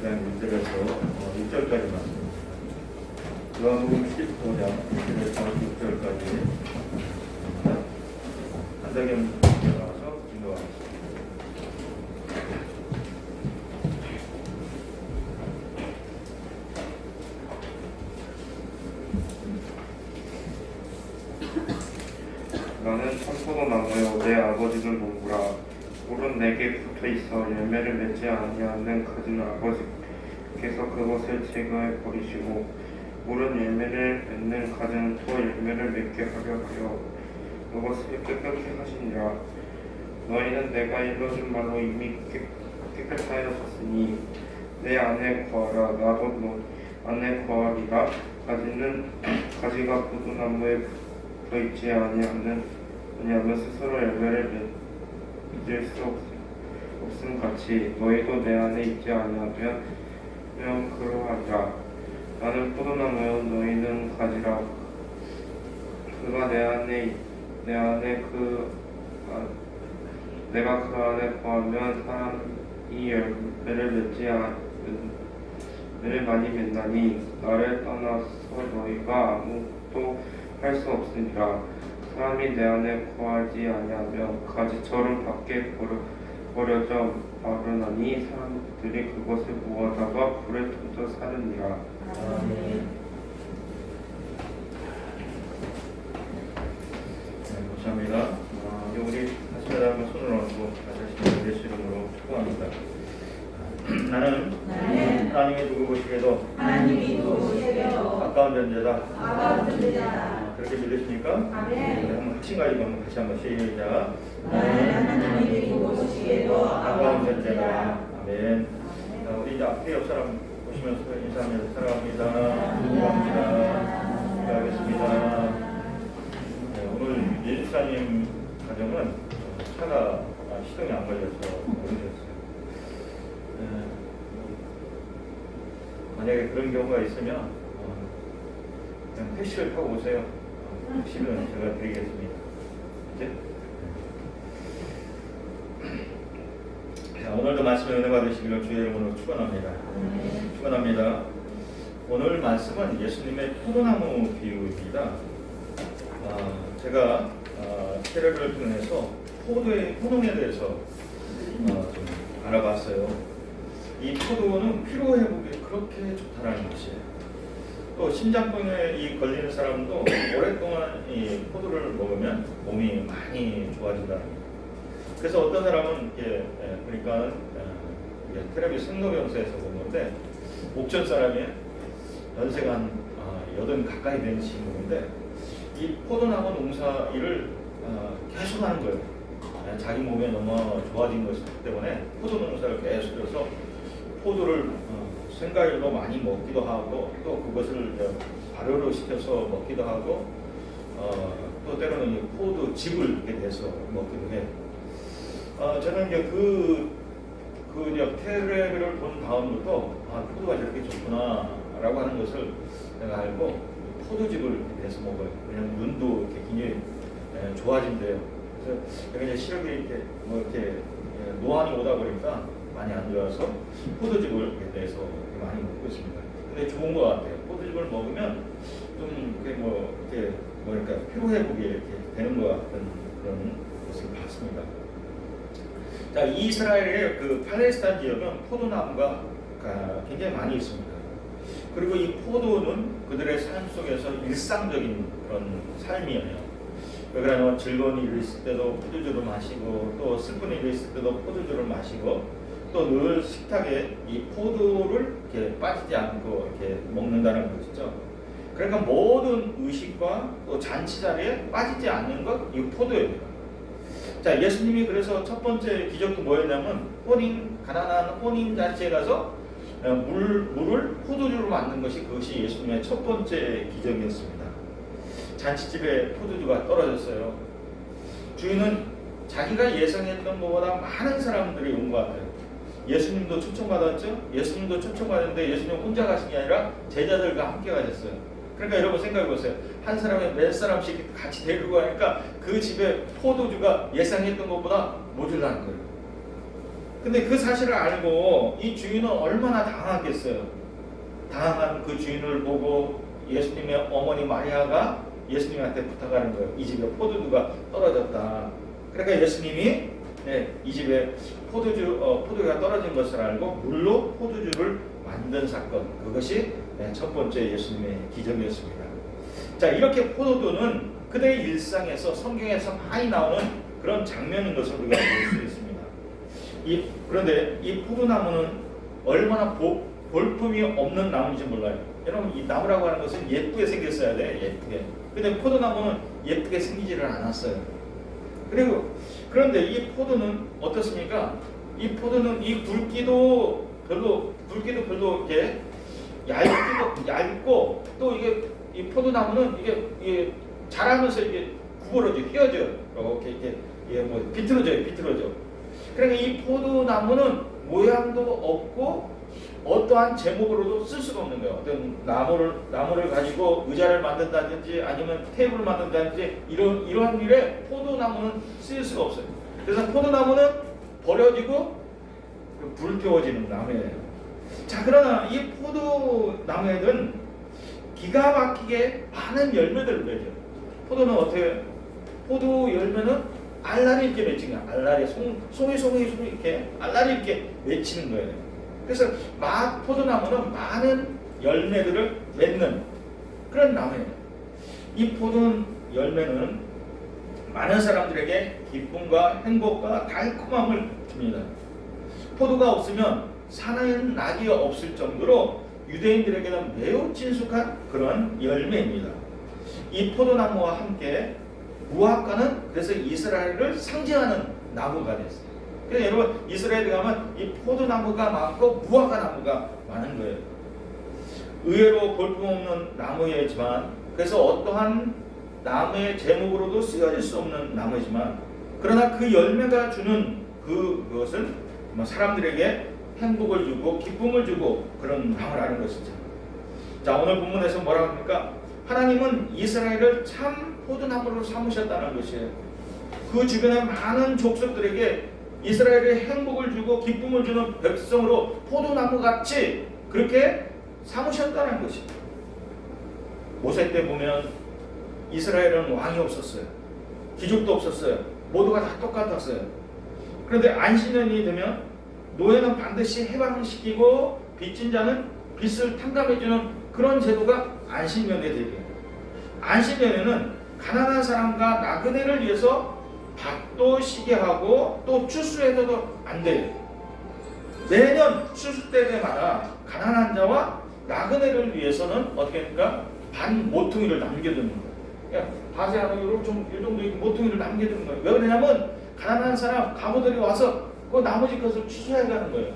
4장 1절에서 6절까지 말씀입니다. 요한복음 15장 1절에서 6절까지 한자경 나와서 인도하겠습니다. 너는 참포도나무여 내 아버지를 모으라. 물은 내게 붙어있어 열매를 맺지 아니하는 가지는 아버지께서 그것을 제거해 버리시고 물은 열매를 맺는 가지는 또 열매를 맺게 하려 하여 그것을 깨끗게 하시니라. 너희는 내가 일러준 말로 이미 깨끗하였으니 내 안에 거하라. 나도 너 안에 거하리라. 가지가 포도나무에 붙어있지 아니하면 스스로 열매를 맺을 수 없음 같이 너희도 내 안에 있지 아니하면 그러하리라. 나는 포도나무요 너희는 가지라. 그가 내가 그 안에 거하면 사람이 열매를 많이 맺나니 나를 떠나서 너희가 아무것도 할 수 없으니라. 사람이 내 안에 거하지 아니하면 가지처럼 밖에 버려져 마르나니 사람들이 그것을 모아다가 불에 던져 사르니라. 아멘. 감사합니다. 우리 하시면 한번 손을 얹고 다시 예수 이름으로 축복합니다. 나는 하나님이 누구시게도 가까운 존재다. 그렇게 믿으십니까? 한번 확신 가지고 한번 다시 한번 시작. 하나님이 누구시게도 가까운 존재다. 아멘. 우리 이제 앞에 옆 사람 보시면서 인사합니다. 사랑합니다. 감사합니다. 기도하겠습니다. 오늘 예수사님 가정은 차가 시동이 안 걸려서 오래됐어요. 만약에 그런 경우가 있으면 그냥 택시를 타고 오세요. 택시는 제가 드리겠습니다. 이제? 자, 오늘도 말씀에 은혜 받으시기를 주의 이름으로 축원합니다. 축원합니다. 오늘 말씀은 예수님의 포도나무 비유입니다. 제가 테레비를 통해서 포도의 효능에 대해서 좀 알아봤어요. 이 포도는 피로 회복에 그렇게 좋다라는 것이에요. 또 심장병에 걸리는 사람도 오랫동안 이 포도를 먹으면 몸이 많이 좋아진다는 거예요. 그래서 어떤 사람은 그러니까 테레비 선거병사에서 본 건데 옥천 사람이 연세가 한 80 가까이 되는 친구인데 이 포도나무 농사 일을 계속 하는 거예요. 자기 몸에 너무 좋아진 것이기 때문에 포도 농사를 계속 해서 포도를 생과일로 많이 먹기도 하고 또 그것을 발효를 시켜서 먹기도 하고 또 때로는 포도즙을 이렇게 내서 먹기도 해요. 저는 이제 그 테레비를 본 다음부터 포도가 저렇게 좋구나라고 하는 것을 내가 알고 포도즙을 이렇게 내서 먹어요. 왜냐면 눈도 이렇게 굉장히 좋아진대요. 그래서 제가 이제 시력이 이렇게 노안이 오다 보니까 많이 안 좋아서 포도즙을 이렇게 내서 많이 먹고 있습니다. 근데 좋은 것 같아요. 포도즙을 먹으면 좀 이렇게 뭐랄까 피로 회복이 이렇게 되는 것 같은 그런 것을 봤습니다. 자, 이스라엘의 그 팔레스타인 지역은 포도나무가 굉장히 많이 있습니다. 그리고 이 포도는 그들의 삶 속에서 일상적인 그런 삶이에요. 왜 그러냐면 즐거운 일이 있을 때도 포도주를 마시고 또 슬픈 일이 있을 때도 포도주를 마시고 또 늘 식탁에 이 포도를 이렇게 빠지지 않고 이렇게 먹는다는 것이죠. 그러니까 모든 의식과 또 잔치 자리에 빠지지 않는 것 이 포도예요. 자, 예수님이 그래서 첫 번째 기적도 뭐였냐면 가난한 혼인 잔치에 가서 물을 포도주로 만든 그것이 예수님의 첫 번째 기적이었습니다. 잔치집에 포도주가 떨어졌어요. 주인은 자기가 예상했던 것보다 많은 사람들이 온 것 같아요. 예수님도 초청받았죠? 예수님도 초청받았는데 예수님 혼자 가신 게 아니라 제자들과 함께 가셨어요. 그러니까 여러분 생각해보세요. 한 사람에 몇 사람씩 같이 데리고 가니까 그 집에 포도주가 예상했던 것보다 모자란 거예요. 근데 그 사실을 알고 이 주인은 얼마나 당황했겠어요. 당황한 그 주인을 보고 예수님의 어머니 마리아가 예수님한테 부탁하는 거예요. 이 집에 포도주가 떨어졌다. 그러니까 예수님이 이 집에 포도주가 떨어진 것을 알고 물로 포도주를 만든 사건, 그것이 첫 번째 예수님의 기적이었습니다. 자, 이렇게 포도주는 그들의 일상에서 성경에서 많이 나오는 그런 장면인 것을 우리가 볼 수 있습니다. 그런데 이 포도나무는 얼마나 볼품이 없는 나무인지 몰라요. 여러분, 이 나무라고 하는 것은 예쁘게 생겼어야 돼, 예쁘게. 근데 포도나무는 예쁘게 생기지를 않았어요. 그런데 이 포도는 어떻습니까? 이 포도는 이 굵기도 별로 이렇게 얇고 또 이 포도나무는 이게 자라면서 이게 구부러져, 휘어져, 이렇게 비틀어져. 그러니까 이 포도나무는 모양도 없고 어떠한 제목으로도 쓸 수가 없는 거예요. 어떤 나무를 가지고 의자를 만든다든지 아니면 테이블을 만든다든지 이러한 일에 포도나무는 쓰일 수가 없어요. 그래서 포도나무는 버려지고 불태워지는 나무예요. 자, 그러나 이 포도나무에는 기가 막히게 많은 열매들을 맺어요. 포도는 어떻게? 포도 열매는 알알이 이렇게 맺히는 거예요. 알알이 송이 이렇게 알알이 이렇게 맺히는 거예요. 그래서 포도나무는 많은 열매들을 맺는 그런 나무예요. 이 포도 열매는 많은 사람들에게 기쁨과 행복과 달콤함을 줍니다. 포도가 없으면 사는 낙이 없을 정도로 유대인들에게는 매우 친숙한 그런 열매입니다. 이 포도나무와 함께 무화과는 그래서 이스라엘을 상징하는 나무가 됐어요. 그래서 여러분, 이스라엘에 가면 이 포도나무가 많고 무화과 나무가 많은 거예요. 의외로 볼품없는 나무이지만, 그래서 어떠한 나무의 제목으로도 쓰여질 수 없는 나무이지만, 그러나 그 열매가 주는 그것은 사람들에게 행복을 주고 기쁨을 주고 그런 나무라는 것이죠. 자, 오늘 본문에서 뭐라고 합니까? 하나님은 이스라엘을 참 포도나무로 삼으셨다는 것이에요. 그 주변의 많은 족속들에게 이스라엘에 행복을 주고 기쁨을 주는 백성으로 포도나무같이 그렇게 삼으셨다는 것입니다. 모세 때 보면 이스라엘은 왕이 없었어요. 귀족도 없었어요. 모두가 다 똑같았어요. 그런데 안식년이 되면 노예는 반드시 해방시키고 빚진 자는 빚을 탕감해주는 그런 제도가 안식년의 제도예요. 안식년에는 가난한 사람과 나그네를 위해서 밭도 쉬게 하고 또 추수해서도 안 돼요. 매년 추수 때마다 가난한 자와 나그네를 위해서는 어떻게 합니까? 반 모퉁이를 남겨두는 거예요. 밭에 하나 이 정도 모퉁이를 남겨두는 거예요. 왜 그러냐면 가난한 사람 가부들이 와서 그 나머지 것을 추수해가는 거예요.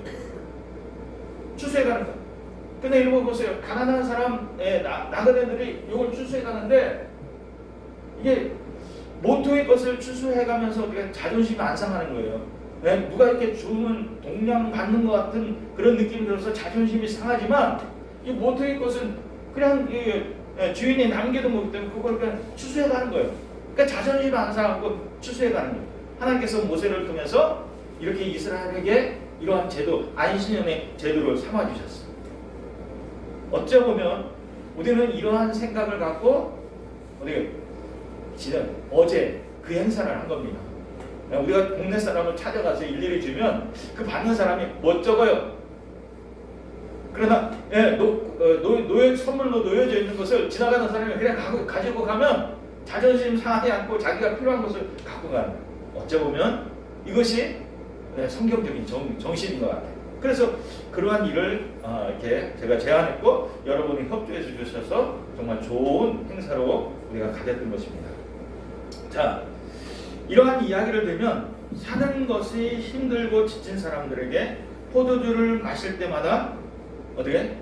추수해가는 거예요. 근데 이거 보세요. 가난한 사람의 나그네들이 이걸 추수해가는데 이게 모퉁이 것을 추수해가면서 어떻게 자존심이 안 상하는 거예요. 네? 누가 이렇게 주는 동량 받는 것 같은 그런 느낌이 들어서 자존심이 상하지만 이 모퉁이 것은 그냥 주인이 남겨둔 거기 때문에 그걸 그냥 추수해가는 거예요. 그러니까 자존심이 안 상하고 추수해가는 거예요. 하나님께서 모세를 통해서 이렇게 이스라엘에게 이러한 제도, 안식년의 제도를 삼아주셨어요. 어쩌보면 우리는 이러한 생각을 갖고 어제 그 행사를 한 겁니다. 우리가 동네 사람을 찾아가서 일일이 주면 그 받는 사람이 멋쩍어요. 그러나 노예 선물로 놓여져 있는 것을 지나가는 사람이 그냥 가지고 가면 자존심 상하지 않고 자기가 필요한 것을 갖고 가는 거예요. 어쩌보면 이것이 성경적인 정신인 것 같아요. 그래서 그러한 일을 이렇게 제가 제안했고 여러분이 협조해 주셔서 정말 좋은 행사로 우리가 가졌던 것입니다. 자, 이러한 이야기를 들으면 사는 것이 힘들고 지친 사람들에게 포도주를 마실 때마다 어떻게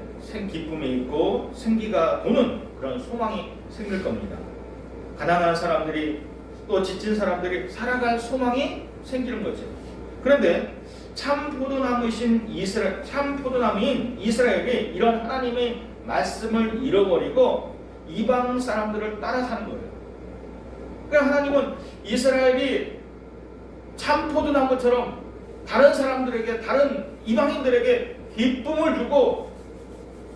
기쁨이 있고 생기가 도는 그런 소망이 생길 겁니다. 가난한 사람들이 또 지친 사람들이 살아갈 소망이 생기는 거죠. 그런데 참 포도나무인 이스라엘이 이런 하나님의 말씀을 잃어버리고 이방 사람들을 따라 사는 거예요. 그러니까 하나님은 이스라엘이 참 포도나무처럼 다른 사람들에게, 다른 이방인들에게 기쁨을 주고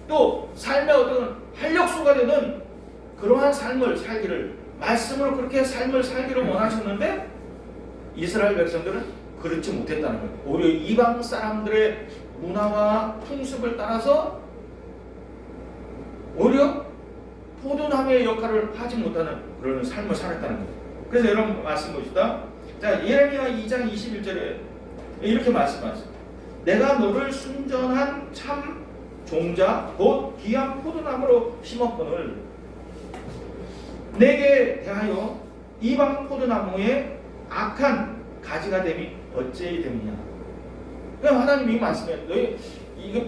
또 삶의 어떤 활력소가 되는 그러한 삶을 살기를, 말씀으로 그렇게 삶을 살기를 원하셨는데 이스라엘 백성들은 그렇지 못했다는 거예요. 오히려 이방 사람들의 문화와 풍습을 따라서 오히려 포도나무의 역할을 하지 못하는 그런 삶을 살았다는 거예요. 그래서 여러분 말씀 봅시다. 자, 예레미야 2장 21절에 이렇게 말씀하세요. 내가 너를 순전한 참 종자 곧 귀한 포도나무로 심었거늘 내게 대하여 이방 포도나무의 악한 가지가 됨이 어찌 됨이냐. 그냥 하나님이 말씀해요. 너희 이거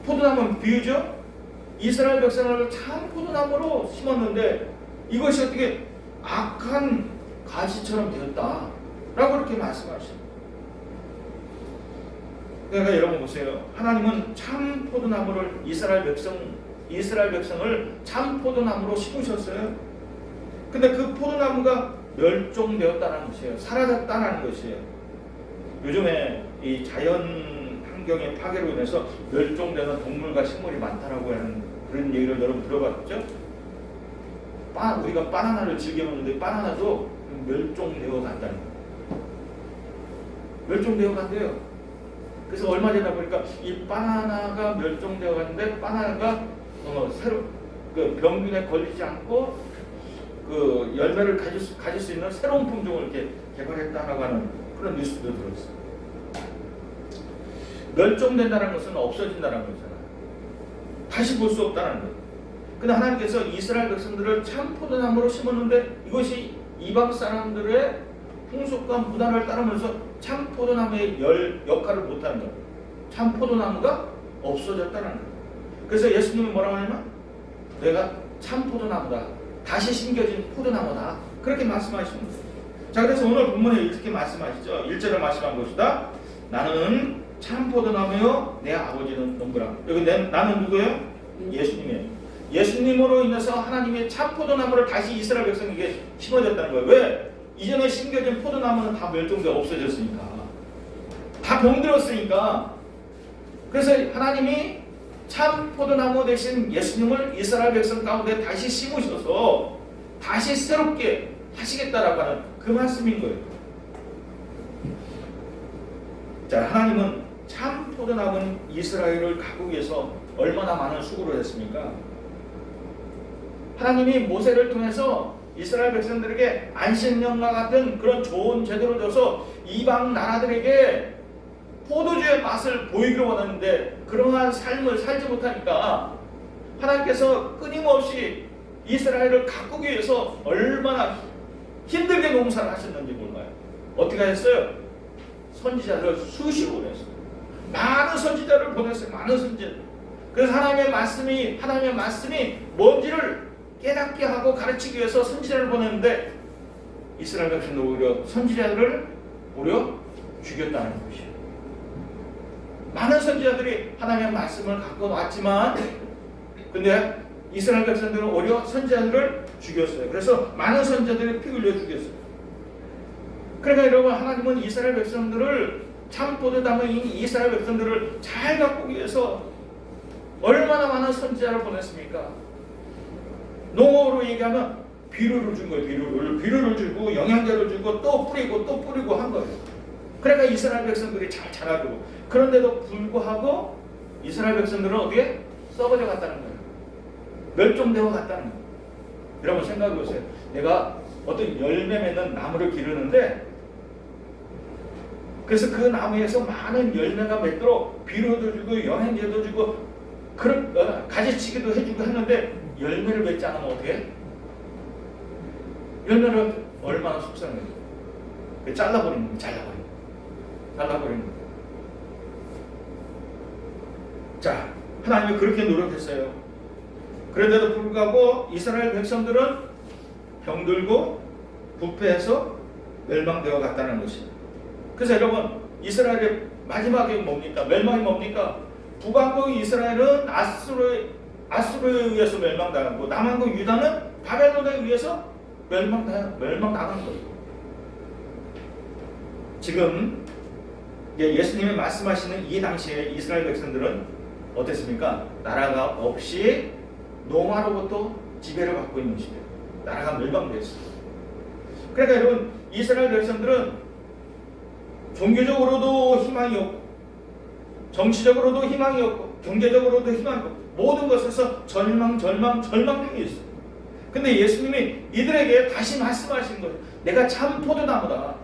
포도나무는 비유죠. 이스라엘 백성을 참 포도나무로 심었는데 이것이 어떻게 악한 가지처럼 되었다 라고 그렇게 말씀하십니다. 그러니까 여러분 보세요. 하나님은 참 포도나무를 이스라엘 백성을 참 포도나무로 심으셨어요. 근데 그 포도나무가 멸종되었다는 것이에요. 사라졌다는 것이에요. 요즘에 이 자연 환경의 파괴로 인해서 멸종되는 동물과 식물이 많다라고 하는 그런 얘기를 여러분 들어봤죠? 우리가 바나나를 즐겨 먹는데 바나나도 멸종되어 간다는 거예요. 멸종되어 간대요. 그래서 얼마 전에 보니까 이 바나나가 멸종되어 갔는데 바나나가 새로 그 병균에 걸리지 않고 그 열매를 가질 수 있는 새로운 품종을 이렇게 개발했다라고 하는 그런 뉴스도 들었어요. 멸종된다는 것은 없어진다는 거잖아요. 다시 볼 수 없다는 거예요. 근데 하나님께서 이스라엘 백성들을 참 포도나무로 심었는데 이것이 이방 사람들의 풍속과 문화를 따르면서 참 포도나무의 역할을 못하는 거예요. 참 포도나무가 없어졌다는 거예요. 그래서 예수님이 뭐라고 하냐면 내가 참 포도나무다. 다시 심겨진 포도나무다. 그렇게 말씀하십니다. 자, 그래서 오늘 본문에 이렇게 말씀하시죠. 1절을 말씀 한번 봅시다. 나는 참 포도나무요 내 아버지는 농부라. 여기 나는 누구예요? 예수님이에요. 예수님으로 인해서 하나님의 참 포도나무를 다시 이스라엘 백성에게 심어졌다는 거예요. 왜? 이전에 심겨진 포도나무는 다 멸종되어 없어졌으니까. 다 병들었으니까. 그래서 하나님이 참 포도나무 대신 예수님을 이스라엘 백성 가운데 다시 심으셔서 다시 새롭게 하시겠다라고 하는 그 말씀인 거예요. 자, 하나님은 참 포도나무는 이스라엘을 가꾸기 위해서 얼마나 많은 수고를 했습니까? 하나님이 모세를 통해서 이스라엘 백성들에게 안식년과 같은 그런 좋은 제도를 줘서 이방 나라들에게 포도주의 맛을 보이기를 원하는데 그러한 삶을 살지 못하니까 하나님께서 끊임없이 이스라엘을 가꾸기 위해서 얼마나 힘들게 농사를 하셨는지 몰라요. 어떻게 했어요? 선지자를 수시로 보냈어요. 많은 선지자를 보냈어요. 많은 선지자. 그래서 하나님의 말씀이 뭔지를 깨닫게 하고 가르치기 위해서 선지자를 보냈는데 이스라엘 백성들 오히려 선지자들을 죽였다는 것이에요. 많은 선지자들이 하나님의 말씀을 갖고 왔지만 근데 이스라엘 백성들은 오히려 선지자들을 죽였어요. 그래서 많은 선지자들이 피 흘려 죽였어요. 그러니까 여러분 하나님은 이스라엘 백성들을 참 포도나무인 이스라엘 백성들을 잘 가꾸기 위해서 얼마나 많은 선지자를 보냈습니까? 농어로 얘기하면 비료를 준 거예요. 비료를 주고 영양제를 주고 또 뿌리고 한 거예요. 그러니까 이스라엘 백성들이 잘 자라고 그런데도 불구하고 이스라엘 백성들은 어디에 썩어져 갔다는 거예요. 멸종되어 갔다는 거예요. 여러분 생각해 보세요. 내가 어떤 열매 맺는 나무를 기르는데 그래서 그 나무에서 많은 열매가 맺도록 비료도 주고 영양제도 주고 가지치기도 해주고 했는데 열매를 맺지 않으면 어떻게 해? 열매를 얼마나 속상해요. 잘라버리는 거예요. 잘라버리는 거예요. 자, 하나님이 그렇게 노력했어요. 그런데도 불구하고 이스라엘 백성들은 병들고 부패해서 멸망되어 갔다는 것입니다. 그래서 여러분 이스라엘의 마지막이 뭡니까? 멸망이 뭡니까? 북왕국 이스라엘은 아수르에 의해서 멸망당하고 남왕국 유다는 바벨론에 의해서 멸망당한 거예요. 지금 예수님이 말씀하시는 이 당시에 이스라엘 백성들은 어땠습니까? 나라가 없이 노마로부터 지배를 받고 있는 시대. 나라가 멸망됐어요. 그러니까 여러분, 이스라엘 백성들은 종교적으로도 희망이 없고, 정치적으로도 희망이 없고, 경제적으로도 희망이 없고, 모든 것에서 절망중에 있어요. 근데 예수님이 이들에게 다시 말씀하신 거예요. 내가 참 포도나무다.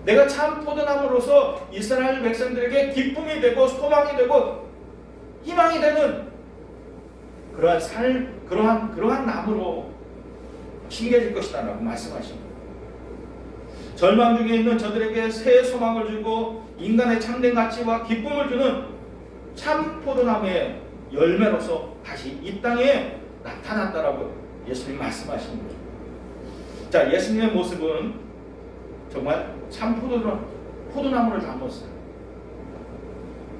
내가 참 포도나무로서 이스라엘 백성들에게 기쁨이 되고 소망이 되고 희망이 되는 그러한 나무로 심겨질 것이다 라고 말씀하신 거예요. 절망 중에 있는 저들에게 새 소망을 주고 인간의 참된 가치와 기쁨을 주는 참 포도나무의 열매로서 다시 이 땅에 나타났다라고 예수님 말씀하신 거예요. 자, 예수님의 모습은 정말 참 포도나무를 닮았어요.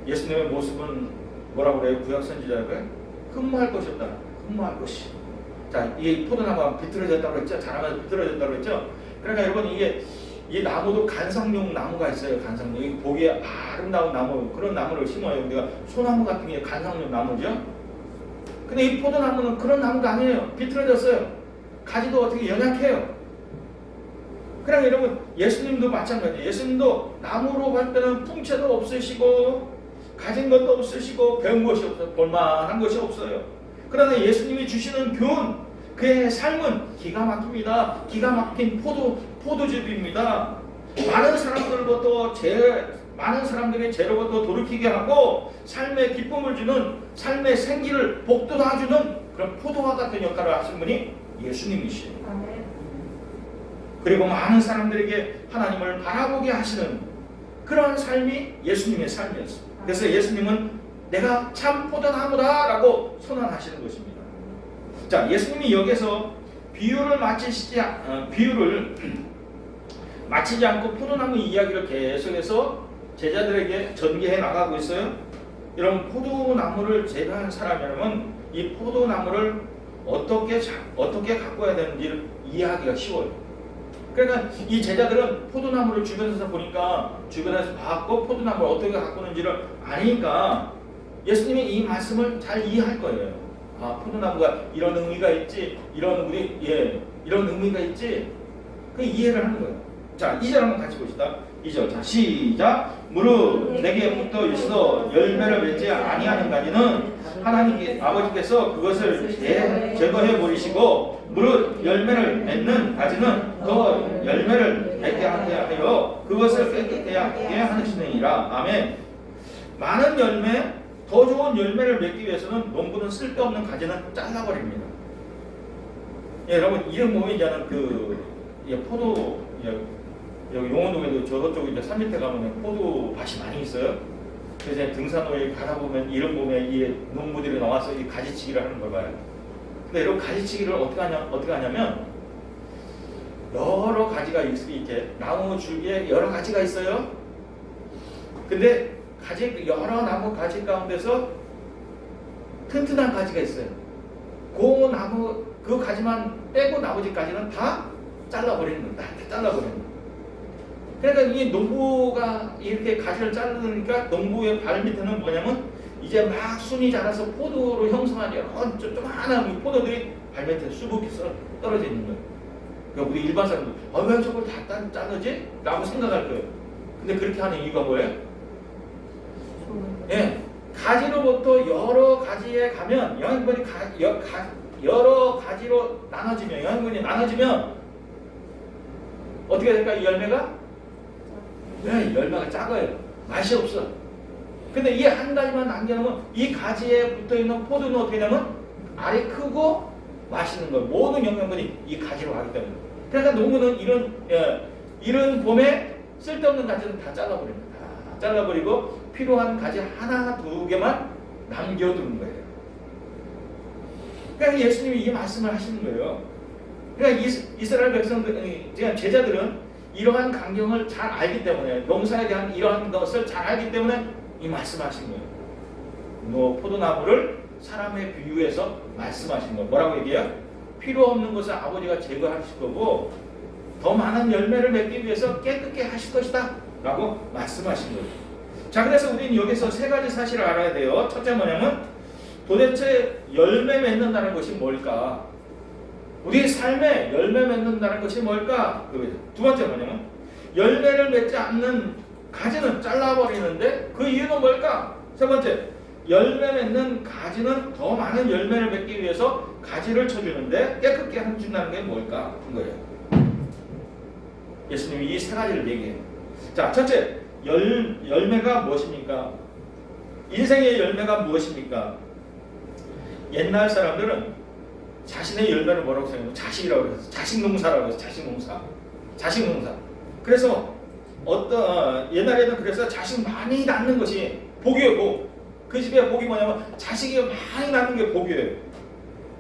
예수님의 모습은 뭐라고 그래요? 구약 선지자가 흠모할 것이 없다. 흠모할 것이. 자, 이 포도나무가 비틀어졌다고 했죠. 자라면서 비틀어졌다고 했죠. 그러니까 여러분, 이 나무도 간성용 나무가 있어요. 간성용. 이 보기에 아름다운 나무, 그런 나무를 심어요. 우리가 소나무 같은 게 간성용 나무죠. 근데 이 포도나무는 그런 나무가 아니에요. 비틀어졌어요. 가지도 어떻게 연약해요. 그러니까 여러분, 예수님도 마찬가지예요. 예수님도 나무로 볼 때는 풍채도 없으시고 가진 것도 없으시고 배운 것이 없어요. 볼만한 것이 없어요. 그러나 예수님이 주시는 교훈, 그의 삶은 기가 막힙니다. 기가 막힌 포도즙입니다. 많은 사람들의 죄로부터 돌이키게 하고 삶의 기쁨을 주는, 삶의 생기를 복돋아주는 그런 포도와 같은 역할을 하신 분이 예수님이시에요. 그리고 많은 사람들에게 하나님을 바라보게 하시는 그러한 삶이 예수님의 삶이었습니다. 그래서 예수님은 내가 참 포도나무다 라고 선언하시는 것입니다. 자, 예수님이 여기서 비유를 마치지 않고 포도나무 이야기를 계속해서 제자들에게 전개해 나가고 있어요. 여러분, 포도나무를 재배한 사람이라면 이 포도나무를 어떻게 가꿔야 되는지를 이해하기가 쉬워요. 그러니까 이 제자들은 포도나무를 주변에서 보니까, 주변에서 봤고 포도나무를 어떻게 가꾸는지를 아니까 예수님이 이 말씀을 잘 이해할 거예요. 아, 포도나무가 이런 의미가 있지, 이런 의미가 있지, 그 이해를 하는 거예요. 자, 2절 한번 같이 봅시다. 2절. 자, 시작. 무릇 내게 붙어 있어 열매를 맺지 아니하는 가지는 하나님 아버지께서 그것을 제거해 버리시고, 무릇 열매를 맺는 가지는 더 열매를 맺게 하여 그것을 깨끗하게 하시느니라. 아멘. 많은 열매, 더 좋은 열매를 맺기 위해서는 농부는 쓸데없는 가지는 잘라버립니다. 예, 여러분, 이런 몸이 이제는 포도, 여기 용원동에도 저쪽 이제 산 밑에 가면 포도 밭이 많이 있어요. 그래서 등산로에 가다 보면 이런 몸에 이 농부들이 나와서 이 가지치기를 하는 걸 봐요. 근데 여러분, 가지치기를 어떻게 하냐면 여러 가지가 이렇게 나무 줄기에 여러 가지가 있어요. 근데 여러 나무 가지 가운데서 튼튼한 가지가 있어요. 그 가지만 빼고 나머지 가지는 다 잘라버리는 거예요. 다 잘라버리는 거예요. 그러니까 이 농부가 이렇게 가지를 자르니까 농부의 발 밑에는 뭐냐면 이제 막 순이 자라서 포도로 형성한 여러 조그마한 포도들이 발 밑에 수북히 떨어져 있는 거예요. 그러니까 우리 일반 사람들 왜 저걸 다 자르지? 라고 생각할 거예요. 근데 그렇게 하는 이유가 뭐예요? 예, 가지로부터 여러 가지에 가면 영양분이 여러 가지로 영양분이 나눠지면 어떻게 될까? 이 열매가? 네, 열매가 작아요. 맛이 없어. 근데 이 한 가지만 남겨놓으면 이 가지에 붙어있는 포도는 어떻게 되냐면 알이 크고 맛있는 거예요. 모든 영양분이 이 가지로 가기 때문에. 그러니까 농부는 이런 봄에 쓸데없는 가지는 다 잘라버립니다. 다 잘라버리고 필요한 가지 하나, 두 개만 남겨두는 거예요. 그러니까 예수님이 이 말씀을 하시는 거예요. 그러니까 이스라엘 백성들, 제자들은 이러한 광경을 잘 알기 때문에, 농사에 대한 이러한 것을 잘 알기 때문에 이 말씀하신 거예요. 포도나무를 사람의 비유해서 말씀하신 거예요. 뭐라고 얘기해요? 필요 없는 것을 아버지가 제거하실 거고 더 많은 열매를 맺기 위해서 깨끗게 하실 것이다 라고 말씀하신 거예요. 자, 그래서 우리는 여기서 세 가지 사실을 알아야 돼요. 첫째 뭐냐면 도대체 열매 맺는다는 것이 뭘까? 우리 삶에 열매 맺는다는 것이 뭘까? 두 번째 뭐냐면 열매를 맺지 않는 가지는 잘라버리는데 그 이유는 뭘까? 세 번째, 열매 맺는 가지는 더 많은 열매를 맺기 위해서 가지를 쳐주는데 깨끗게 해준다는 게 뭘까? 한 거예요. 예수님이 이 세 가지를 얘기해요. 자, 첫째, 열매가 무엇입니까? 인생의 열매가 무엇입니까? 옛날 사람들은 자신의 열매를 뭐라고 생각해요? 자식이라고 해서 자식농사라고 해서 자식농사. 그래서 옛날에는 그래서 자식 많이 낳는 것이 복이에요. 복. 그 집에 복이 뭐냐면 자식이 많이 낳는 게 복이에요.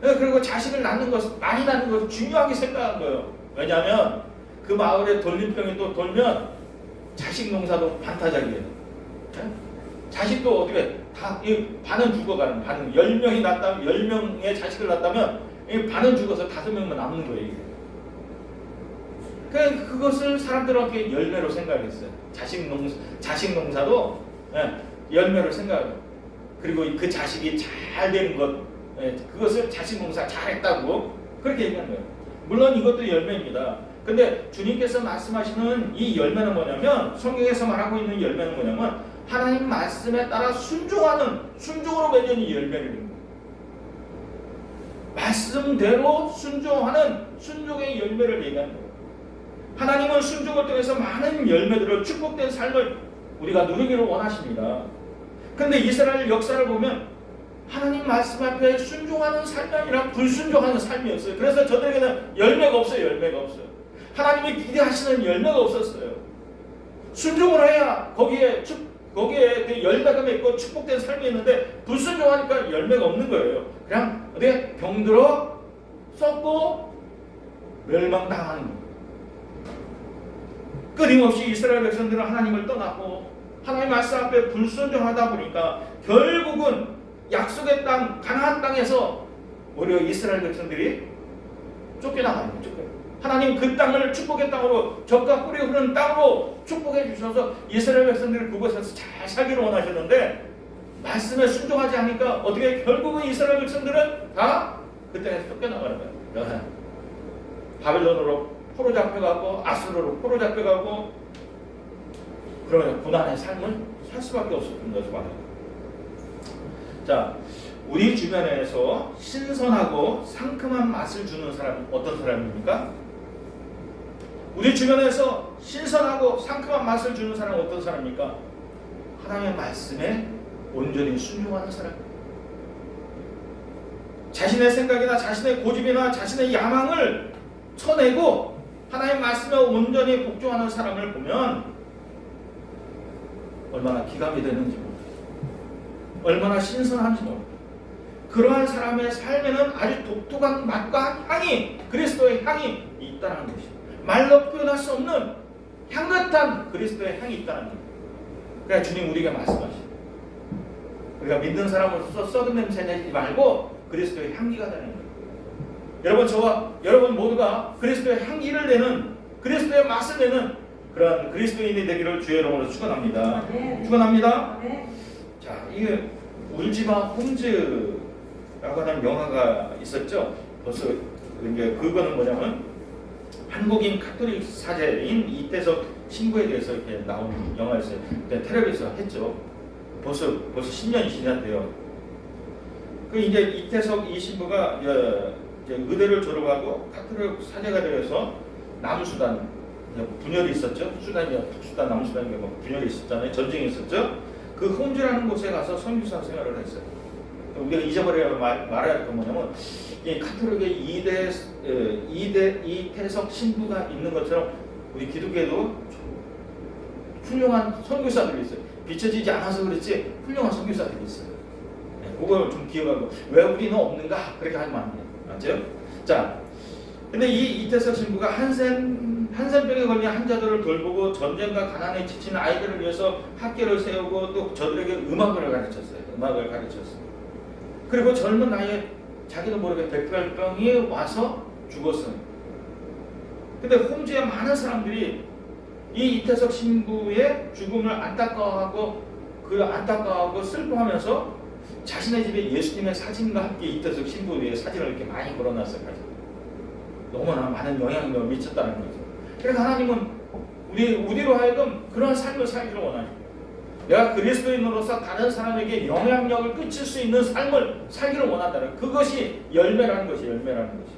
그리고 자식을 많이 낳는 것을 중요하게 생각한 거예요. 왜냐하면 그 마을에 돌림병이 또 돌면 자식 농사도 반타작이에요. 자식도 어떻게 다 반은 죽어가는, 반은 10명이 낳았다면 10명의 자식을 낳았다면 반은 죽어서 5명만 남는 거예요. 이게. 그것을 사람들은 어떻게 열매로 생각했어요. 자식 농사도 열매로 생각해요. 그리고 그 자식이 잘 되는 것, 그것을 자식 농사 잘했다고 그렇게 얘기하는 거예요. 물론 이것도 열매입니다. 근데 주님께서 말씀하시는 이 열매는 뭐냐면, 성경에서 말하고 있는 열매는 뭐냐면 하나님 말씀에 따라 순종으로 맺은 이 열매를 줍니다. 말씀대로 순종하는 순종의 열매를 얘기하는 거예요. 하나님은 순종을 통해서 많은 열매들을, 축복된 삶을 우리가 누리기를 원하십니다. 그런데 이스라엘 역사를 보면 하나님 말씀 앞에 순종하는 삶이 아니라 불순종하는 삶이었어요. 그래서 저들에게는 열매가 없어요. 하나님이 기대하시는 열매가 없었어요. 순종을 해야 거기에 그 열매가 맺고 축복된 삶이 있는데 불순종하니까 열매가 없는 거예요. 그냥 어디 병들어 썩고 멸망당하는 거예요. 끊임없이 이스라엘 백성들은 하나님을 떠났고 하나님 말씀 앞에 불순종하다 보니까 결국은 약속의 땅 가나안 땅에서 오히려 이스라엘 백성들이 쫓겨나가는 거예요. 하나님 그 땅을 축복의 땅으로, 젖과 꿀이 흐르는 땅으로 축복해 주셔서 이스라엘 백성들이 그곳에서 잘 살기를 원하셨는데 말씀에 순종하지 않으니까 어떻게 결국은 이스라엘 백성들은 다 그 땅에서 쫓겨나가는 거예요. 바벨론으로 포로 잡혀가고 아수르로 포로 잡혀가고 그러면 고난의 삶을 살 수밖에 없었던 것을 말해요. 자, 우리 주변에서 신선하고 상큼한 맛을 주는 사람은 어떤 사람입니까? 우리 주변에서 신선하고 상큼한 맛을 주는 사람은 어떤 사람입니까? 하나님의 말씀에 온전히 순종하는 사람. 자신의 생각이나 자신의 고집이나 자신의 야망을 쳐내고 하나님의 말씀에 온전히 복종하는 사람을 보면 얼마나 기감이 되는지 모릅니다. 얼마나 신선한지 모릅니다. 그러한 사람의 삶에는 아주 독특한 맛과 향이, 그리스도의 향이 있다는 것입니다. 말로 표현할 수 없는 향긋한 그리스도의 향이 있다는 겁니다. 그러니까 주님 우리에게 말씀하십니다. 우리가 믿는 사람으로서 썩은 냄새 내지 말고 그리스도의 향기가 되는 거예요. 여러분, 저와 여러분 모두가 그리스도의 향기를 내는, 그리스도의 맛을 내는 그런 그리스도인이 되기를 주의 이름으로 축원합니다. 축원합니다. 자, 이게 울지마 홈즈라고 하는 영화가 있었죠. 벌써 이제 그거는 뭐냐면 한국인 카톨릭 사제인 이태석 신부에 대해서 이렇게 나온 영화였어요. 그때 텔레비에서 했죠. 벌써 10년이 지났대요. 그 이제 이태석 이 신부가 이제 의대를 졸업하고 카톨릭 사제가 되어서 남수단, 분열이 있었죠. 수단이요, 북수단, 남수단, 분열이 있었잖아요. 전쟁이 있었죠. 그 홈즈라는 곳에 가서 선교사 생활을 했어요. 우리가 잊어버려야 말아야 할 건 뭐냐면, 이 카톨릭의 이태석 신부가 있는 것처럼 우리 기독교에도 훌륭한 선교사들이 있어요. 비춰지지 않아서 그렇지 훌륭한 선교사들이 있어요. 그걸 좀 기억하고, 왜 우리는 없는가 그렇게 하면 안 돼요. 맞죠? 자, 근데 이 이태석 신부가 한센병에 걸린 환자들을 돌보고 전쟁과 가난에 지친 아이들을 위해서 학교를 세우고 또 저들에게 음악을 가르쳤어요. 그리고 젊은 나이에 자기도 모르게 백혈병이 와서 죽었어요. 근데 홈즈의 많은 사람들이 이 이태석 신부의 죽음을 안타까워하고 그 안타까워하고 슬퍼하면서 자신의 집에 예수님의 사진과 함께 이태석 신부 위에 사진을 이렇게 많이 걸어놨어요. 너무나 많은 영향력을 미쳤다는 거죠. 그래서 하나님은 우리로 하여금 그런 삶을 살기를 원하니까 내가 그리스도인으로서 다른 사람에게 영향력을 끼칠 수 있는 삶을 살기를 원한다는 그것이 열매라는 것이 열매라는 것이.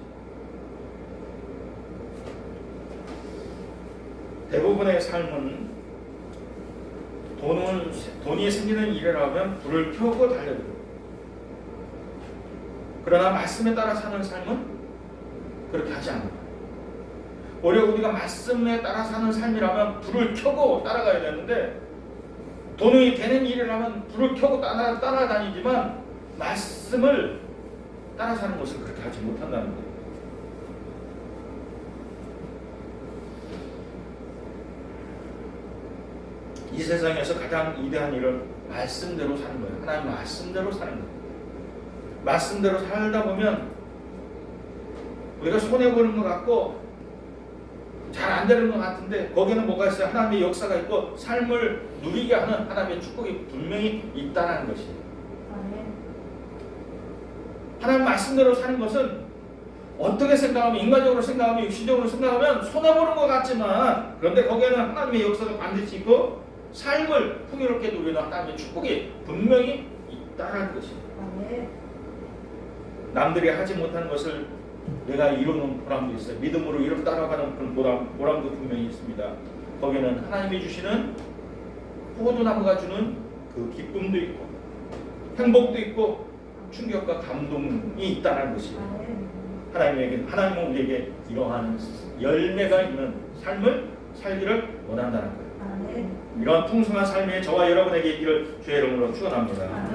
대부분의 삶은 돈이 생기는 일이라면 불을 켜고 달려들고, 그러나 말씀에 따라 사는 삶은 그렇게 하지 않는다. 오히려 우리가 말씀에 따라 사는 삶이라면 불을 켜고 따라가야 되는데, 돈이 되는 일이라면 불을 켜고 따라다니지만 말씀을 따라 사는 것을 그렇게 하지 못한다는 거예요. 이 세상에서 가장 위대한 일은 말씀대로 사는 거예요. 하나님 말씀대로 사는 거예요. 말씀대로 살다 보면 우리가 손해보는 것 같고 잘 안 되는 것 같은데 거기는 뭐가 있어요? 하나님의 역사가 있고 삶을 누리게 하는 하나님의 축복이 분명히 있다는 것이에요. 하나님 말씀대로 사는 것은 어떻게 생각하면, 인간적으로 생각하면, 육신적으로 생각하면 손해보는 것 같지만, 그런데 거기에는 하나님의 역사가 반드시 있고 삶을 풍요롭게 누리는 하나님의 축복이 분명히 있다는 것입니다. 남들이 하지 못하는 것을 내가 이루는 보람도 있어요. 믿음으로 이루 따라가는 그런 보람도 분명히 있습니다. 거기에는 하나님이 주시는 포도나무가 주는 그 기쁨도 있고 행복도 있고 충격과 감동이 있다는 것이에요. 하나님은 우리에게 이러한 열매가 있는 삶을 살기를 원한다는 거예요. 이러한 풍성한 삶이 저와 여러분에게 있기를 주의 이름으로 축원합니다.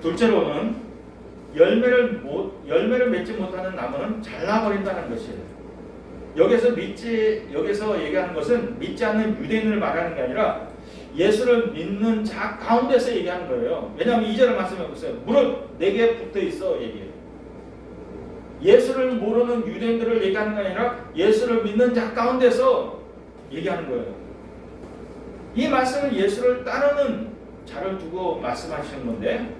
둘째로는 열매를 맺지 못하는 나무는 잘라버린다는 것이에요. 여기서 얘기하는 것은 믿지 않는 유대인을 말하는 게 아니라 예수를 믿는 자 가운데서 얘기하는 거예요. 왜냐하면 2절을 말씀해 보세요. 무릇 내게 붙어 있어 얘기해요. 예수를 모르는 유대인들을 얘기하는 게 아니라 예수를 믿는 자 가운데서 얘기하는 거예요. 이 말씀은 예수를 따르는 자를 두고 말씀하시는 건데,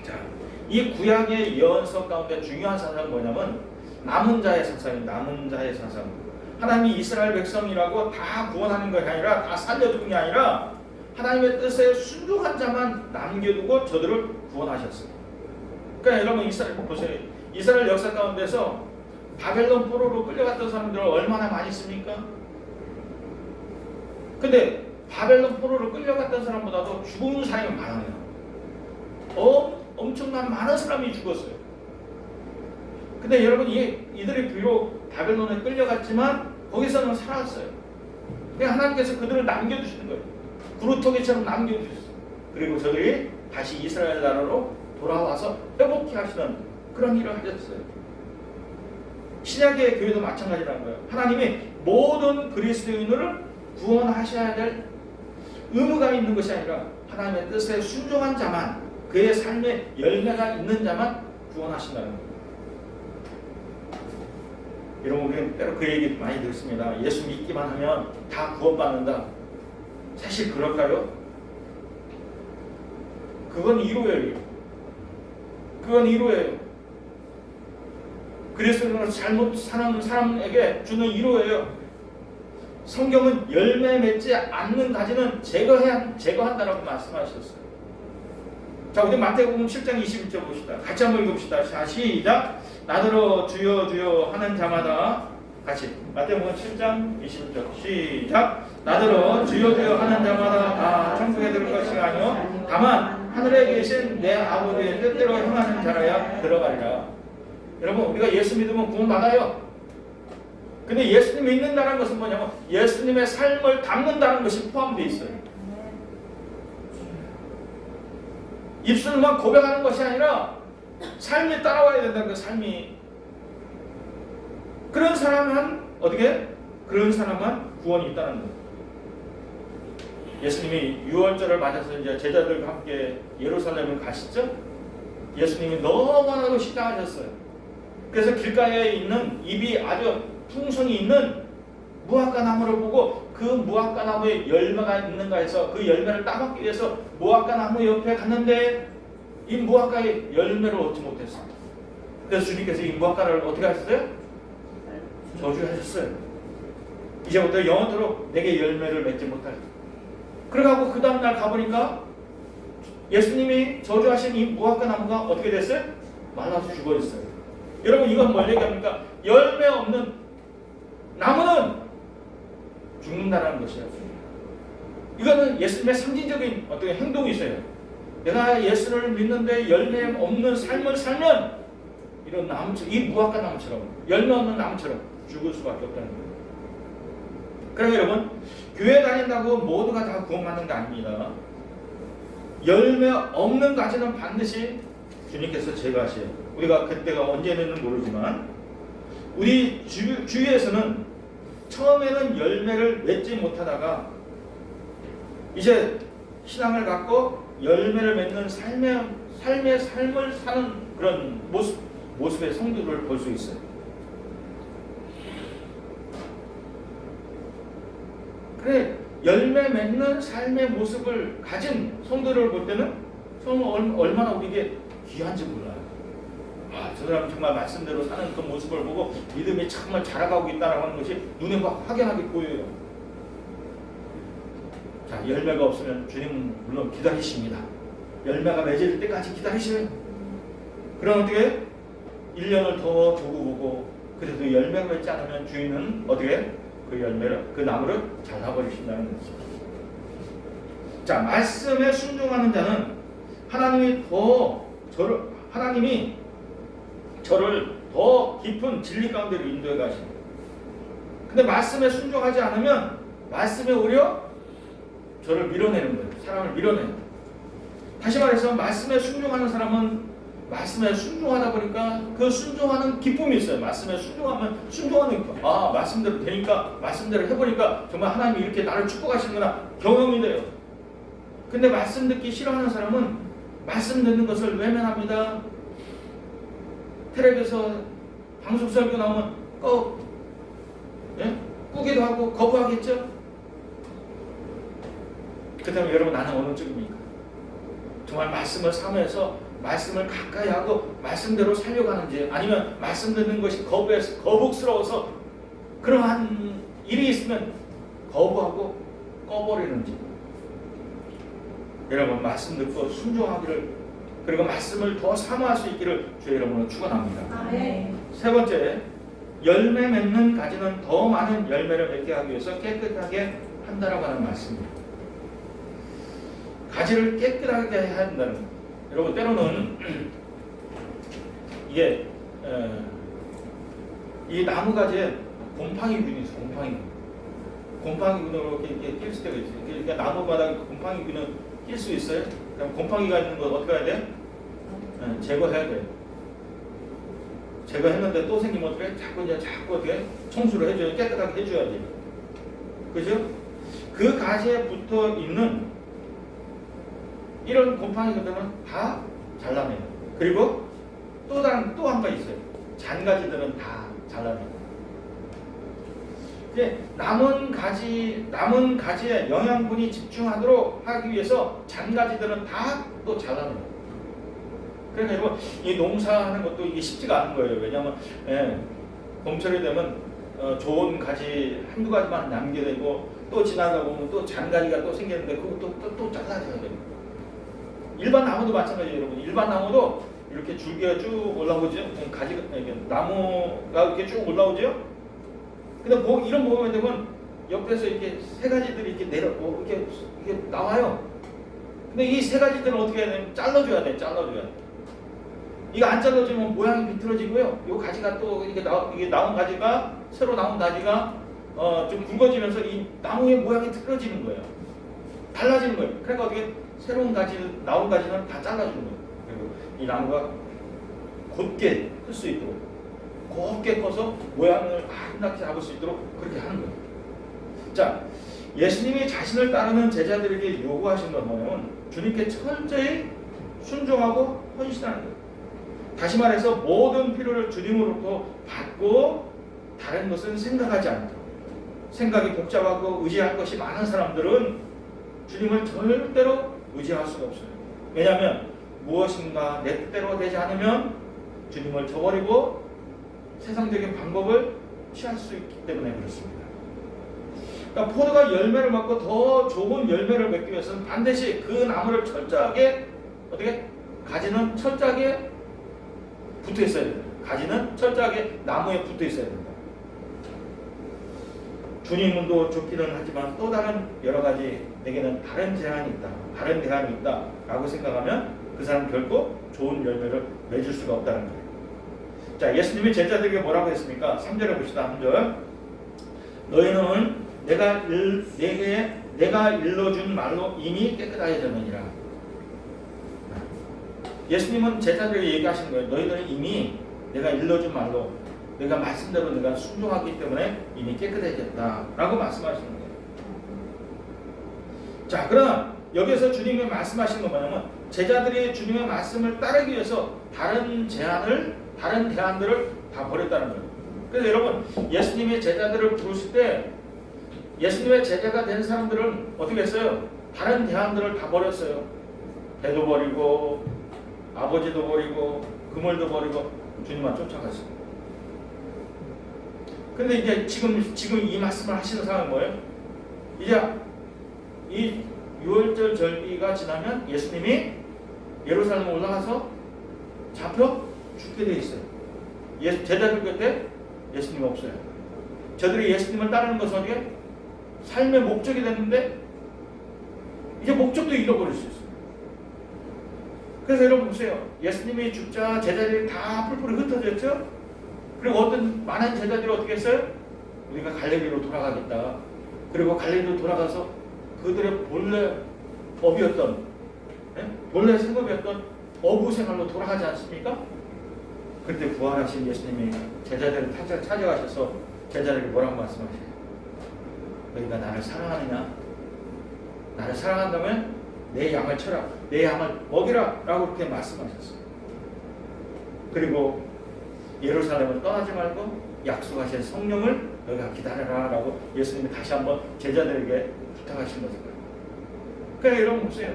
자, 이 구약의 예언서 가운데 중요한 사상은 뭐냐면 남은 자의 사상이에요. 남은 자의 사상. 하나님이 이스라엘 백성이라고 다 구원하는 것이 아니라, 다 살려두는 게 아니라 하나님의 뜻에 순종한 자만 남겨두고 저들을 구원하셨어요. 그러니까 여러분 이스라엘 보세요. 이스라엘 역사 가운데서 바벨론 포로로 끌려갔던 사람들 얼마나 많이 있습니까? 근데 바벨론 포로로 끌려갔던 사람보다도 죽은 사람이 많아요. 엄청난 많은 사람이 죽었어요. 근데 여러분 이들이 비록 바벨론에 끌려갔지만 거기서는 살았어요. 그냥 하나님께서 그들을 남겨두시는 거예요. 구루토기처럼 남겨두셨어요. 그리고 저들이 다시 이스라엘 나라로 돌아와서 회복케 하시는 그런 일을 하셨어요. 신약의 교회도 마찬가지라는 거예요. 하나님이 모든 그리스도인을 구원하셔야 될 의무가 있는 것이 아니라 하나님의 뜻에 순종한 자만, 그의 삶에 열매가 있는 자만 구원하신다는 거예요. 여러분, 우리는 때로 그 얘기 많이 듣습니다. 예수 믿기만 하면 다 구원받는다. 사실 그럴까요? 그건 이루예요. 그건 이루예요. 그리스도인으로 잘못 사는 사람에게 주는 위로예요. 성경은 열매 맺지 않는 가지는 제거한다라고 말씀하셨어요. 자, 우리 마태복음 7장 21절 봅시다. 같이 한번 읽읍시다. 자, 시작. 나더러 주여 주여 하는 자마다, 같이 마태복음 7장 21절 시작. 나더러 주여 주여 하는 자마다 다 천국에 들을 것이 아니요 다만 하늘에 계신 내 아버지의 뜻대로 행하는 자라야 들어가리라. 여러분, 우리가 예수 믿으면 구원받아요. 근데 예수님 믿는다는 것은 뭐냐면 예수님의 삶을 담는다는 것이 포함되어 있어요. 입술만 고백하는 것이 아니라 삶이 따라와야 된다는 그 삶이. 그런 사람은 어떻게? 그런 사람만 구원이 있다는 거예요. 예수님이 유월절을 맞아서 이제 제자들과 함께 예루살렘을 가시죠. 예수님이 너무나도 시장하셨어요. 그래서 길가에 있는 입이 아주 풍성이 있는 무화과 나무를 보고 그 무화과 나무에 열매가 있는가 해서 그 열매를 따먹기 위해서 무화과 나무 옆에 갔는데 이 무화과의 열매를 얻지 못했어. 그래서 주님께서 이 무화과를 어떻게 하셨어요? 저주하셨어요. 이제부터 영원토록 내게 열매를 맺지 못할. 그래가고 그 다음날 가보니까 예수님이 저주하신 이 무화과 나무가 어떻게 됐어요? 말라서 죽어있어요. 여러분 이건 뭘 얘기합니까? 열매 없는 나무는 죽는다라는 것이에요. 이거는 예수님의 상징적인 어떤 행동이 있어요. 내가 예수를 믿는데 열매 없는 삶을 살면 이런 나무처럼, 이 무화과 나무처럼 열매 없는 나무처럼 죽을 수밖에 없다는 거예요. 그러니까 여러분 교회 다닌다고 모두가 다 구원받는 게 아닙니다. 열매 없는 가지는 반드시 주님께서 제거하셔요. 우리가 그때가 언제는 모르지만 우리 주위에서는 처음에는 열매를 맺지 못하다가 이제 신앙을 갖고 열매를 맺는 삶을 사는 그런 모습의 성도를 볼 수 있어요. 그래 열매 맺는 삶의 모습을 가진 성도를 볼 때는 정말 얼마나 우리에게 귀한지 몰라요. 저 사람 정말 말씀대로 사는 그 모습을 보고 믿음이 정말 자라가고 있다는 하는 것이 눈에 확연하게 보여요. 자, 열매가 없으면 주님은 물론 기다리십니다. 열매가 맺을 때까지 기다리셔요. 그럼 어떻게 1년을 더 두고 보고 그래도 열매가 맺지 않으면 주인은 어떻게 그 열매를, 그 나무를 잘라버리신다는 것입니다. 자, 말씀에 순종하는 자는 하나님이 저를 더 깊은 진리 가운데로 인도해 가십니다. 근데 말씀에 순종하지 않으면 말씀에 오히려 저를 밀어내는 거예요. 사람을 밀어내는 거예요. 다시 말해서 말씀에 순종하는 사람은 말씀에 순종하다 보니까 그 순종하는 기쁨이 있어요. 말씀에 순종하면 순종하는 기쁨. 말씀대로 되니까 말씀대로 해보니까 정말 하나님이 이렇게 나를 축복하시는구나 경험이 돼요. 근데 말씀 듣기 싫어하는 사람은 말씀 듣는 것을 외면합니다. 텔레비에서 방송 설교 나오면 꾸기도 하고 거부하겠죠. 그렇다면 여러분 나는 어느 쪽입니까? 정말 말씀을 사모해서 말씀을 가까이 하고 말씀대로 살려가는지 아니면 말씀 듣는 것이 거북스러워서 그러한 일이 있으면 거부하고 꺼버리는지. 여러분 말씀 듣고 순종하기를 그리고 말씀을 더 사모할 수 있기를 주의 이름으로 축원합니다. 세 번째, 열매 맺는 가지는 더 많은 열매를 맺게 하기 위해서 깨끗하게 한다라고 하는 말씀입니다. 가지를 깨끗하게 해야 한다는 거예요. 여러분 때로는 이게 이 나무 가지에 곰팡이균이 있어요. 곰팡이균으로 이렇게 낄 때가 있어요. 그러니까 나무마다 곰팡이균은 낄 수 있어요. 그럼 곰팡이가 있는 거 어떻게 해야 돼? 제거해야 돼요. 제거했는데 또 생기면 어떻게 해? 자꾸 어떻게 청소를 해줘야 깨끗하게 해줘야지. 그죠? 그 가지에 붙어 있는 이런 곰팡이들은 다 잘라내요. 그리고 또 한 가지 있어요. 잔가지들은 다 잘라내요. 이제 남은 가지에 영양분이 집중하도록 하기 위해서 잔가지들은 다 또 잘라내요. 그러니까 여러분 이 농사하는 것도 이게 쉽지가 않은 거예요. 왜냐하면 봄철이 되면 좋은 가지 한두 가지만 남겨되고 또 지나다 보면 또 잔가지가 또 생기는데 그것도 또 잘라줘야 돼요. 일반 나무도 마찬가지예요, 여러분. 일반 나무도 이렇게 줄기가 쭉 올라오죠. 가지가 나무가 이렇게 쭉 올라오죠. 근데 이런 보면 되면 옆에서 이렇게 세 가지들이 이렇게 이렇게 나와요. 근데 이 세 가지들은 어떻게 해야 되냐면 잘라줘야 돼. 이거 안 잘라주면 모양이 비틀어지고요. 이 가지가 또 이게 나온 가지가 새로 나온 가지가 좀 굵어지면서 이 나무의 모양이 틀어지는 거예요. 달라지는 거예요. 그러니까 어떻게 새로운 나온 가지는 다 잘라주는 거예요. 그리고 이 나무가 곧게 클 수 있도록 곱게 커서 모양을 아름답게 잡을 수 있도록 그렇게 하는 거예요. 자, 예수님이 자신을 따르는 제자들에게 요구하신 건 뭐냐면 주님께 철저히 순종하고 헌신하는 거예요. 다시 말해서 모든 필요를 주님으로부터 받고 다른 것은 생각하지 않도록 생각이 복잡하고 의지할 것이 많은 사람들은 주님을 절대로 의지할 수가 없어요. 왜냐하면 무엇인가 내 뜻대로 되지 않으면 주님을 저버리고 세상적인 방법을 취할 수 있기 때문에 그렇습니다. 그러니까 포도가 열매를 맺고 더 좋은 열매를 맺기 위해서는 반드시 그 나무를 철저하게 어떻게? 가지는 철저하게 붙어 있어야 됩니다. 가지는 철저하게 나무에 붙어 있어야 됩니다. 주님도 좋기는 하지만 또 다른 여러 가지 내게는 다른 제한이 있다, 다른 대안이 있다 라고 생각하면 그 사람은 결코 좋은 열매를 맺을 수가 없다는 거예요. 자, 예수님이 제자들에게 뭐라고 했습니까? 3절에 봅시다. 3절. 너희는 내가 일러준 말로 이미 깨끗하여졌느니라. 예수님은 제자들에게 얘기하신 거예요. 너희들은 이미 내가 일러준 말로, 내가 말씀대로 내가 순종하기 때문에 이미 깨끗해졌다 라고 말씀하시는 거예요. 자, 그러나 여기서 주님이 말씀하신 건 뭐냐면 제자들이 주님의 말씀을 따르기 위해서 다른 대안들을 다 버렸다는 거예요. 그래서 여러분, 예수님의 제자들을 부르실 때 예수님의 제자가 된 사람들은 어떻게 했어요? 다른 대안들을 다 버렸어요. 배도 버리고 아버지도 버리고 그물도 버리고 주님만 쫓아갔어요. 근데 이제 지금 이 말씀을 하시는 상황은 뭐예요? 이제 이 6월절 절기가 지나면 예수님이 예루살렘에 올라가서 잡혀 죽게 돼 있어요. 제자들 곁에 예수님이 없어요. 저들이 예수님을 따르는 것은 어디에? 삶의 목적이 됐는데 이제 목적도 잃어버릴 수 있어요. 그래서 여러분 보세요. 예수님이 죽자 제자들이 다 뿔뿔이 흩어졌죠? 그리고 어떤 많은 제자들이 어떻게 했어요? 우리가 갈릴리로 돌아가겠다. 그리고 갈릴리로 돌아가서 그들의 본래 법이었던, 본래 생업이었던 어부 생활로 돌아가지 않습니까? 그때 부활하신 예수님이 제자들을 찾아가셔서 제자들에게 뭐라고 말씀하세요? 너희가 나를 사랑하느냐? 나를 사랑한다면 내 양을 쳐라, 내 양을 먹이라 라고 그렇게 말씀하셨어요. 그리고 예루살렘을 떠나지 말고 약속하신 성령을 너희가 기다려라 라고 예수님이 다시 한번 제자들에게 부탁하신 거죠. 그러니까 여러분 보세요.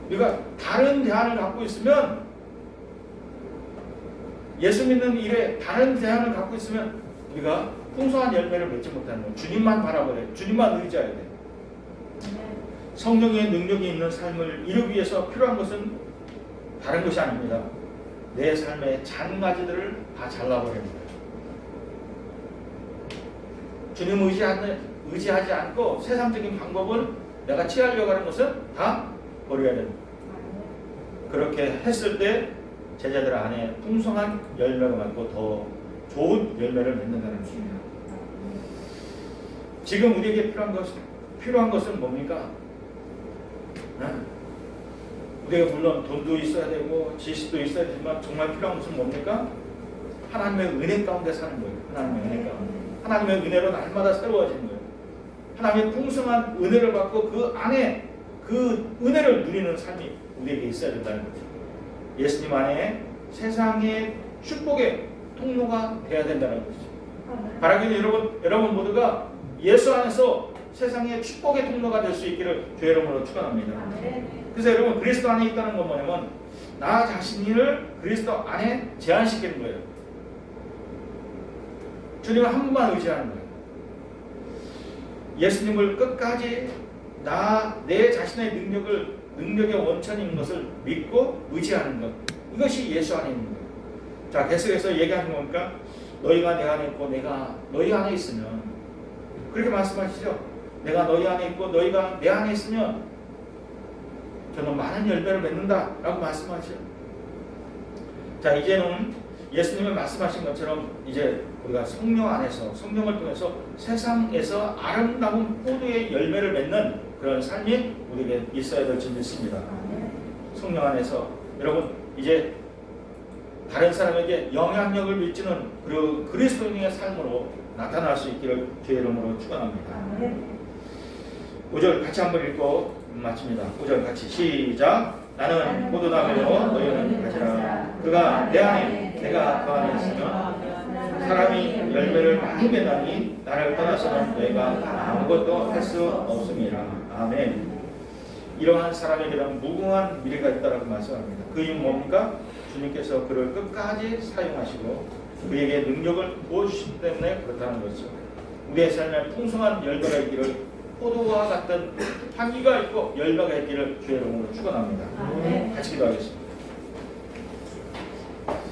우리가 다른 대안을 갖고 있으면, 예수 믿는 일에 다른 대안을 갖고 있으면 우리가 풍성한 열매를 맺지 못하는 거예요. 주님만 바라보래. 주님만 의지해야 돼. 성령의 능력이 있는 삶을 이루기 위해서 필요한 것은 다른 것이 아닙니다. 내 삶의 잔가지들을 다 잘라버리는 거예요. 주님 의지하지 않고 세상적인 방법을 내가 취하려고 하는 것은 다 버려야 됩니다. 그렇게 했을 때 제자들 안에 풍성한 열매가 맺고 더 좋은 열매를 맺는다는 것입니다. 지금 우리에게 필요한 것은 뭡니까? 우리가 물론 돈도 있어야 되고 지식도 있어야 되지만 정말 필요한 것은 뭡니까? 하나님의 은혜 가운데 사는 거예요. 하나님의 은혜 가운데. 하나님의 은혜로 날마다 새로워지는 거예요. 하나님의 풍성한 은혜를 받고 그 안에 그 은혜를 누리는 삶이 우리에게 있어야 된다는 거죠. 예수님 안에 세상의 축복의 통로가 되어야 된다는 것이죠. 바라기는 여러분 모두가 예수 안에서 세상의 축복의 통로가 될 수 있기를 주의 이름으로 축원합니다. 그래서 여러분, 그리스도 안에 있다는 건 뭐냐면 나 자신을 그리스도 안에 제한시키는 거예요. 주님을 한 분만 의지하는 거예요. 예수님을 끝까지 내 자신의 능력의 원천인 것을 믿고 의지하는 것, 이것이 예수 안에 있는 거예요. 자, 계속해서 얘기하는 거니까 너희가 내 안에 있고 내가 너희 안에 있으면, 그렇게 말씀하시죠. 내가 너희 안에 있고 너희가 내 안에 있으면 저는 많은 열매를 맺는다 라고 말씀하시죠. 자, 이제는 예수님이 말씀하신 것처럼 이제 우리가 성령 안에서, 성령을 통해서 세상에서 아름다운 포도의 열매를 맺는 그런 삶이 우리에게 있어야 될 줄 믿습니다. 성령 안에서 여러분 이제 다른 사람에게 영향력을 미치는 그리스도인의 삶으로 나타날 수 있기를 주의 이름으로 축원합니다. 5절 같이 한번 읽고 마칩니다. 5절 같이 시작. 나는 포도나무요 너희는 가지라. 그가 내 안에 내가 그 안에 있으면 사람이 열매를 많이 맺나니 나를 떠나서는 내가 아무것도 할 수 없음이라. 아멘. 이러한 사람에게는 무궁한 미래가 있다라고 말씀합니다. 그 이유는 뭡니까? 주님께서 그를 끝까지 사용하시고 그에게 능력을 부어주시기 때문에 그렇다는 것이죠. 우리의 삶에 풍성한 열매가 있기를, 포도와 같은 향기가 있고 열매가 있기를 주의 이름으로 축원합니다. 같이 기도하겠습니다.